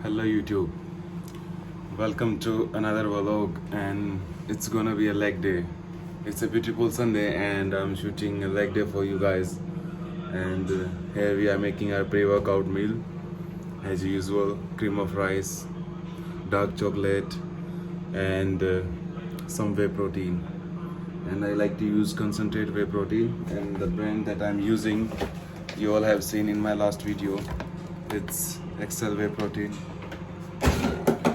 Hello YouTube, welcome to another vlog and it's gonna be a leg day. It's a beautiful Sunday and I'm shooting a leg day for you guys. And here we are making our pre-workout meal as usual, cream of rice, dark chocolate and some whey protein. And I like to use concentrate whey protein, and the brand that I'm using you all have seen in my last video. It's Excel whey protein.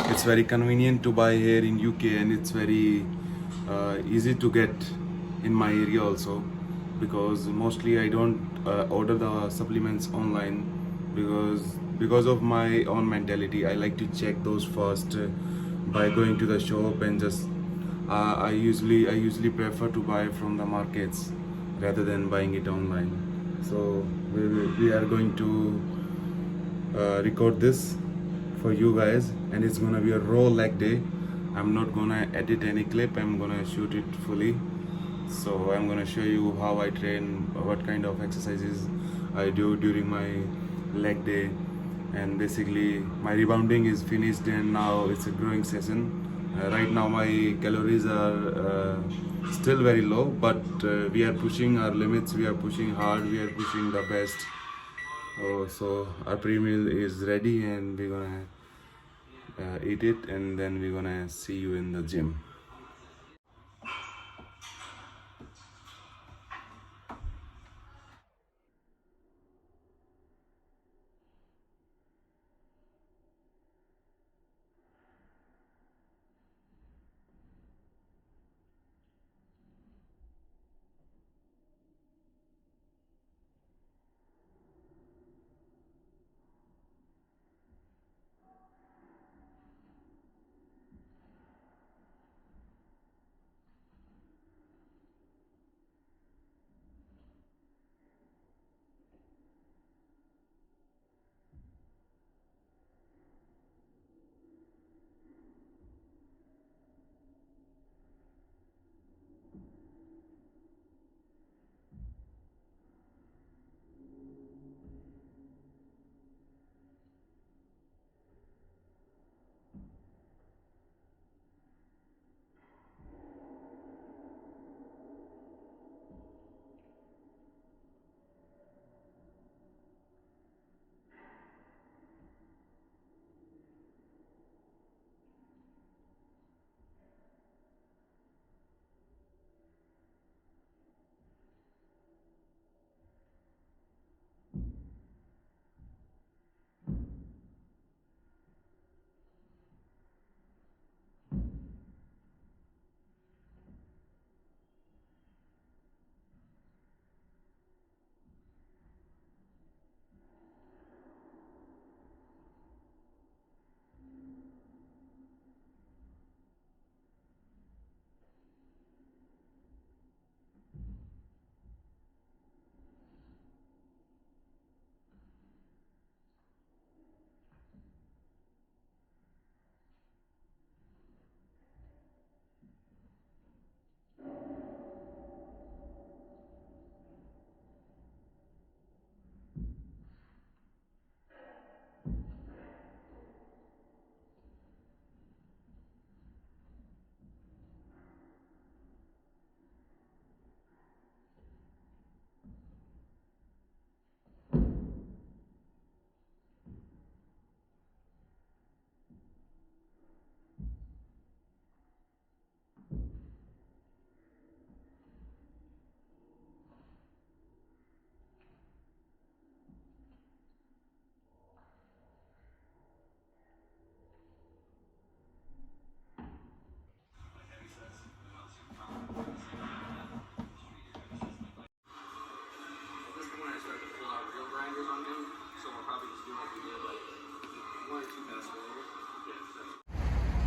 It's very convenient to buy here in UK and it's very easy to get in my area also, because mostly I don't order the supplements online because of my own mentality. I like to check those first by going to the shop and just I usually prefer to buy from the markets rather than buying it online. So we are going to record this for you guys, and it's gonna be a raw leg day. I'm not gonna edit any clip, I'm gonna shoot it fully. So I'm gonna show you how I train, what kind of exercises I do during my leg day, and basically my rebounding is finished and now it's a growing session. Right now my calories are still very low, but we are pushing our limits, we are pushing hard, we are pushing the best. So our pre-meal is ready and we're gonna eat it, and then we're gonna see you in the gym.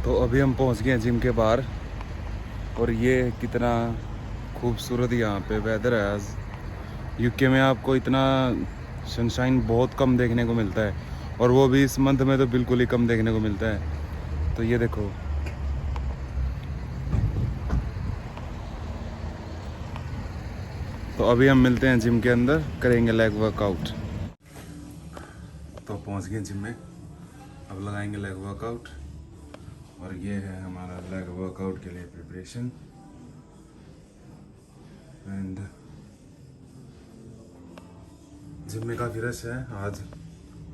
तो अभी हम पहुंच गए हैं gym के बाहर, और ये कितना खूबसूरत यहाँ पे वेदर है आज। यूके में आपको इतना सनशाइन बहुत कम देखने को मिलता है, और वो भी इस मंथ में तो बिल्कुल ही कम देखने को मिलता है। तो ये देखो, तो अभी हम मिलते हैं जिम के अंदर, करेंगे लेग वर्कआउट। तो पहुंच गए जिम में, अब लगाएंगे लेग वर्कआउट, और ये है हमारा लेग वर्कआउट के लिए प्रिपरेशन। एंड जिम में काफ़ी रश है आज,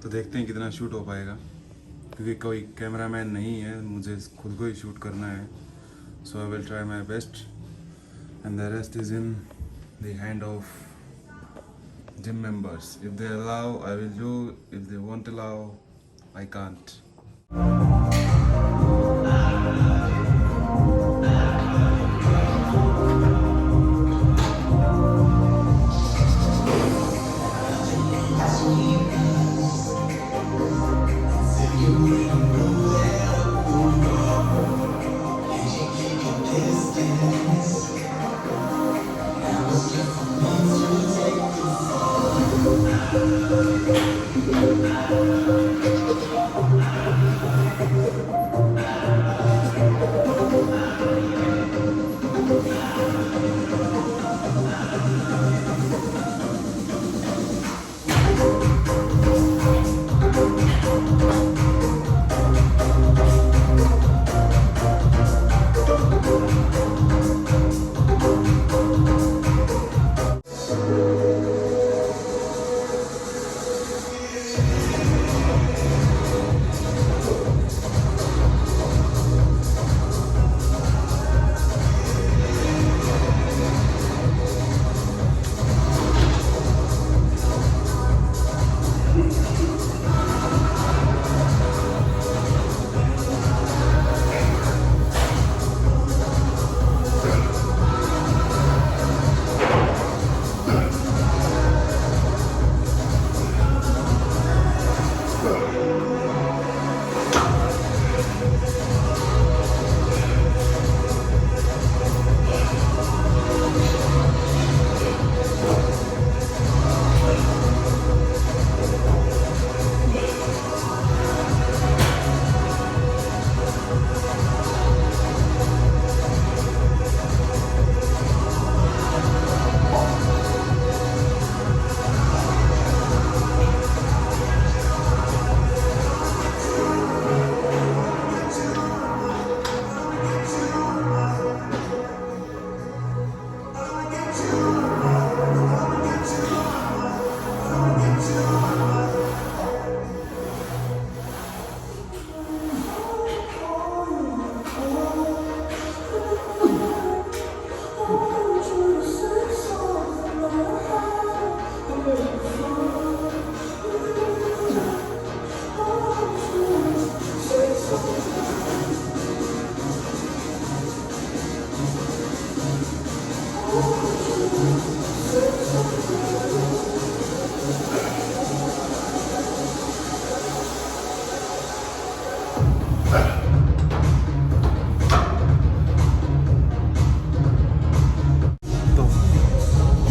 तो देखते हैं कितना शूट हो पाएगा, क्योंकि कोई कैमरामैन नहीं है, मुझे खुद को ही शूट करना है। So I will try my best and the rest is in the hand of gym members. If they allow, I will do. If they won't allow, I can't.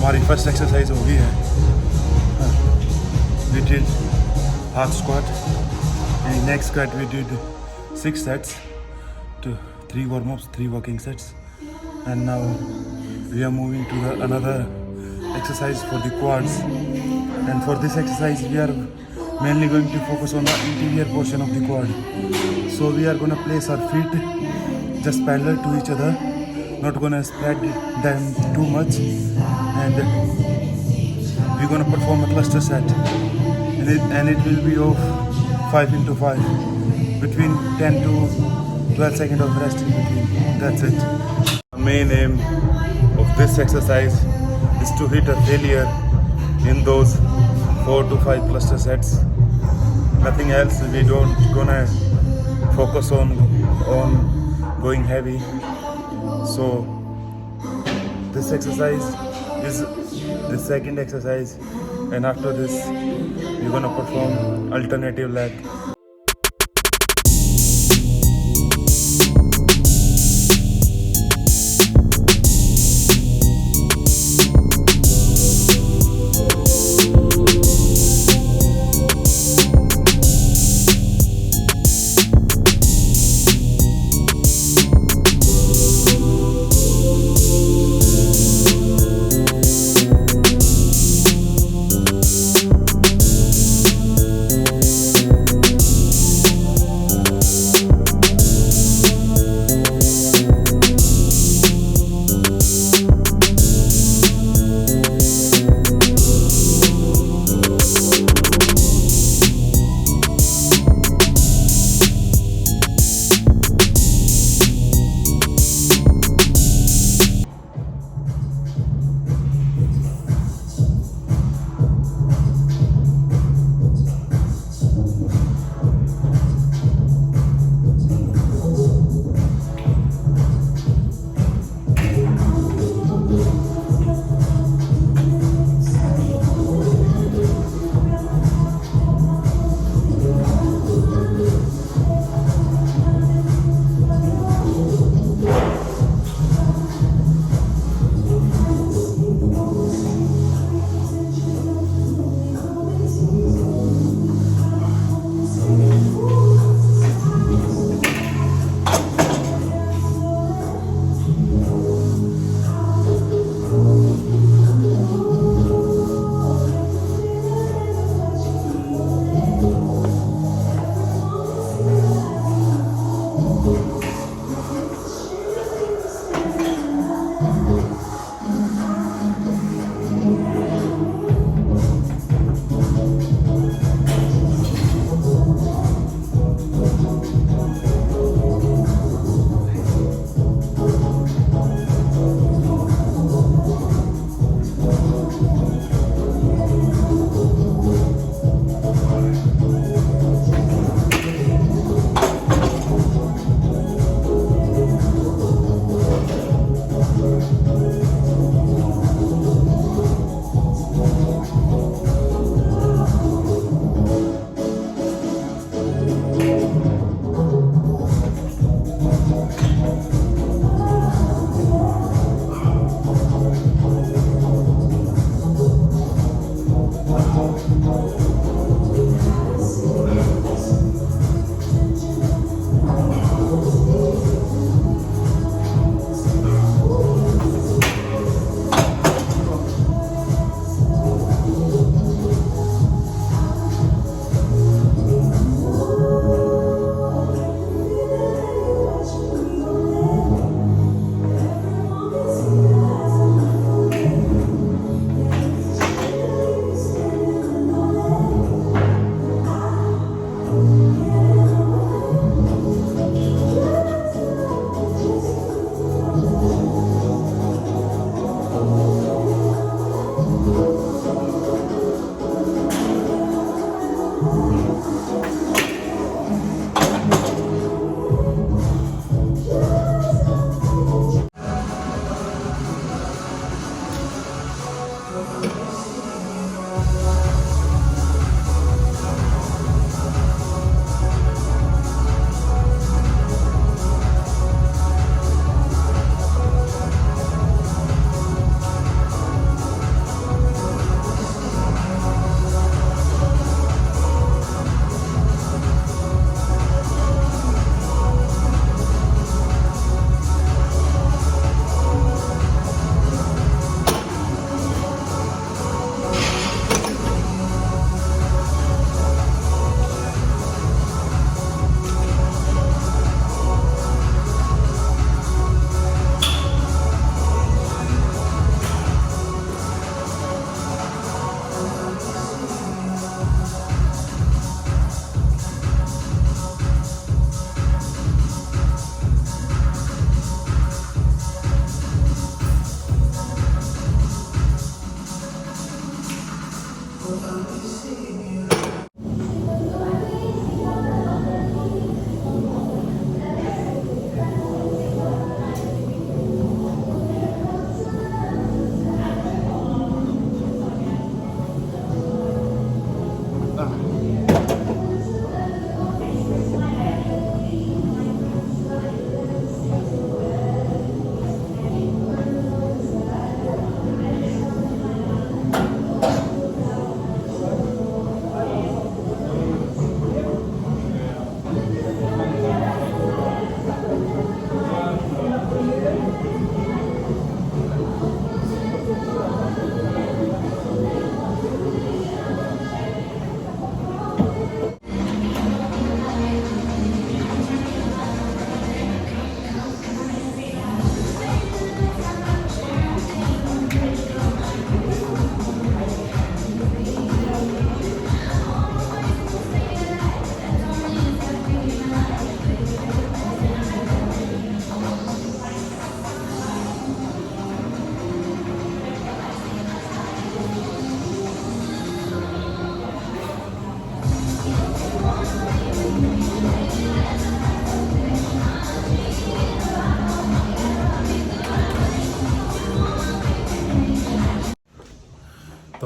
हमारी फर्स्ट एक्सरसाइज हो गई है। We did half squat and next squat we did 6 sets to 3 warm-ups, 3 walking sets, and now we are moving to another exercise for the quads. And for this exercise we are mainly going to focus on the interior portion of the quad. So we are going to place our feet just parallel to each other, not going to spread them too much, and we're going to perform a cluster set, and it will be of 5 into 5, between 10 to 12 seconds of rest in between. That's it. The main aim of this exercise is to hit a failure in those 4 to 5 cluster sets. Nothing else. We don't gonna focus on going heavy. So this exercise is the second exercise, and after this we're gonna perform alternative leg.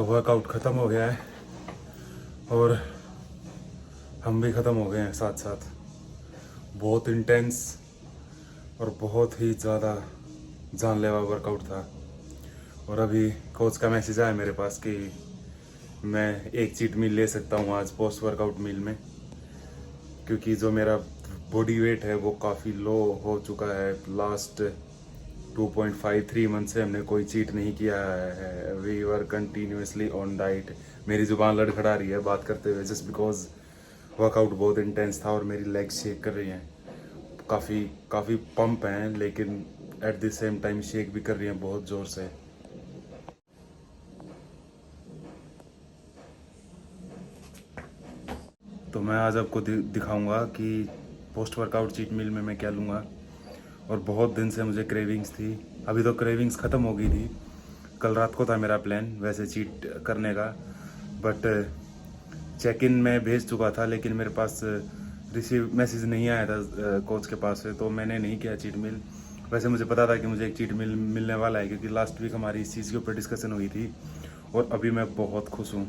Workout ख़त्म हो गया है और हम भी ख़त्म हो गए हैं साथ साथ। बहुत इंटेंस और बहुत ही ज़्यादा जानलेवा वर्कआउट था। और अभी कोच का मैसेज आया मेरे पास कि मैं एक चीट मील ले सकता हूँ आज पोस्ट वर्कआउट मील में, क्योंकि जो मेरा बॉडी वेट है वो काफ़ी लो हो चुका है। लास्ट 2.53 मंथ से हमने कोई चीट नहीं किया है। We were continuously on diet. मेरी ज़ुबान लड़खड़ा रही है बात करते हुए, जस्ट बिकॉज वर्कआउट बहुत इंटेंस था और मेरी लेग्स शेक कर रही हैं। काफ़ी पंप हैं, लेकिन at the same time shake भी कर रही हैं बहुत ज़ोर से। तो मैं आज आपको दिखाऊंगा कि पोस्ट वर्कआउट चीट मील में मैं क्या लूँगा। और बहुत दिन से मुझे क्रेविंग्स थी, अभी तो क्रेविंग्स ख़त्म हो गई थी। कल रात को था मेरा प्लान वैसे चीट करने का, बट चेक इन में भेज चुका था, लेकिन मेरे पास रिसीव मैसेज नहीं आया था कोच के पास से, तो मैंने नहीं किया चीट मील। वैसे मुझे पता था कि मुझे एक चीट मील मिलने वाला है, क्योंकि लास्ट वीक हमारी इस चीज़ के ऊपर डिस्कशन हुई थी। और अभी मैं बहुत खुश हूँ,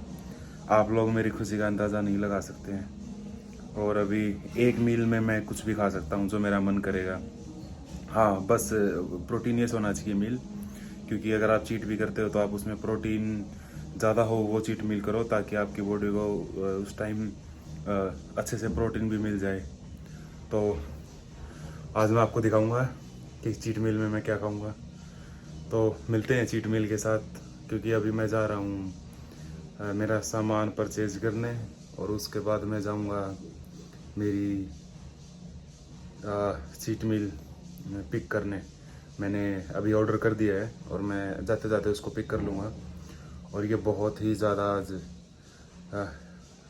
आप लोग मेरी खुशी का अंदाज़ा नहीं लगा सकते हैं। और अभी एक मील में मैं कुछ भी खा सकता हूँ जो मेरा मन करेगा। हाँ, बस प्रोटीनियस होना चाहिए मील, क्योंकि अगर आप चीट भी करते हो तो आप उसमें प्रोटीन ज़्यादा हो वो चीट मील करो, ताकि आपकी बॉडी को उस टाइम अच्छे से प्रोटीन भी मिल जाए। तो आज मैं आपको दिखाऊंगा कि चीट मील में मैं क्या खाऊंगा। तो मिलते हैं चीट मील के साथ, क्योंकि अभी मैं जा रहा हूँ मेरा सामान परचेज करने, और उसके बाद मैं जाऊँगा मेरी चीट मील पिक करने। मैंने अभी ऑर्डर कर दिया है और मैं जाते जाते उसको पिक कर लूँगा। और ये बहुत ही ज़्यादा आज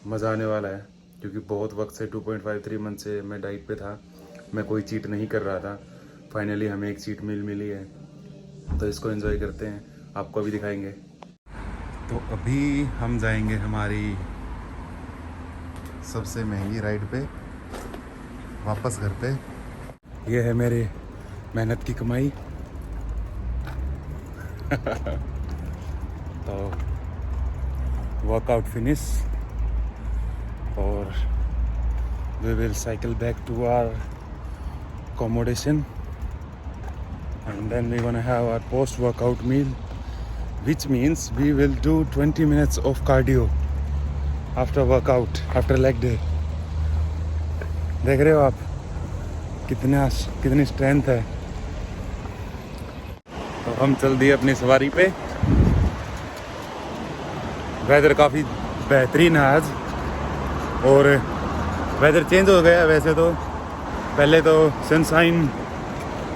मज़ा आने वाला है, क्योंकि बहुत वक्त से 2.53 मंथ से मैं डाइट पे था, मैं कोई चीट नहीं कर रहा था। फाइनली हमें एक चीट मील मिली है, तो इसको एंजॉय करते हैं, आपको भी दिखाएंगे। तो अभी हम जाएंगे हमारी सबसे महंगी राइड पे वापस घर पे। ये है मेरे मेहनत की कमाई। तो वर्कआउट फिनिश और we will cycle back to our accommodation, and then we're gonna have our post workout meal, which means we will do 20 minutes of cardio after workout, after leg day। देख रहे हो आप कितनी strength है। तो हम चल दिए अपनी सवारी पे। वेदर काफ़ी बेहतरीन है आज, और वेदर चेंज हो गया। वैसे तो पहले तो सनशाइन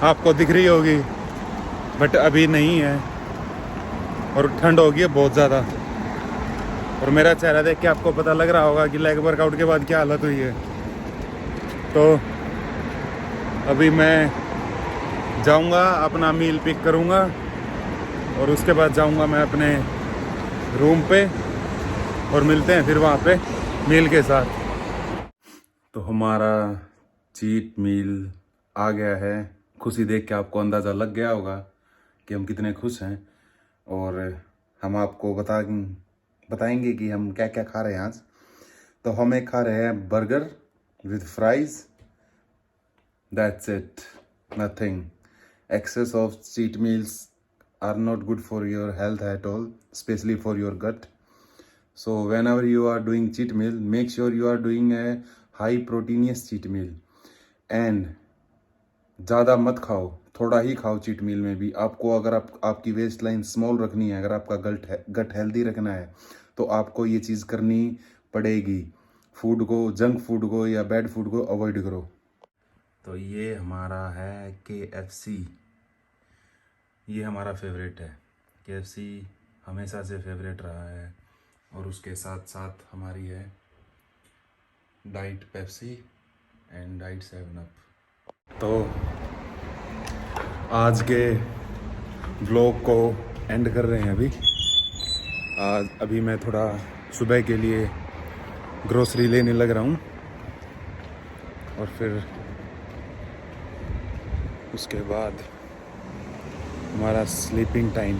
आपको दिख रही होगी, बट अभी नहीं है, और ठंड हो गई है बहुत ज़्यादा। और मेरा चेहरा देख के आपको पता लग रहा होगा कि लेग वर्कआउट के बाद क्या हालत हुई है। तो अभी मैं जाऊंगा, अपना मील पिक करूंगा, और उसके बाद जाऊंगा मैं अपने रूम पे, और मिलते हैं फिर वहाँ पे मील के साथ। तो हमारा चीट मील आ गया है। खुशी देख के आपको अंदाज़ा लग गया होगा कि हम कितने खुश हैं, और हम आपको बताएंगे कि हम क्या क्या खा रहे हैं आज। तो हम एक खा रहे हैं burger with fries, that's it, nothing. Excess of cheat meals are not good for your health at all, especially for your gut. So whenever you are doing cheat meal, make sure you are doing a high proteinous cheat meal, and ज़्यादा मत खाओ, थोड़ा ही खाओ cheat meal में भी। आपको अगर आपकी वेस्ट लाइन स्मॉल रखनी है, अगर आपका गट हेल्दी रखना है, तो आपको ये चीज़ करनी पड़ेगी। फूड को, जंक फूड को या बैड फूड को अवॉइड करो। तो ये हमारा है KFC, ये हमारा फेवरेट है। KFC हमेशा से फेवरेट रहा है, और उसके साथ साथ हमारी है diet Pepsi and diet 7 up. तो आज के व्लॉग को एंड कर रहे हैं अभी मैं थोड़ा सुबह के लिए ग्रोसरी लेने लग रहा हूँ, और फिर उसके बाद हमारा स्लीपिंग टाइम।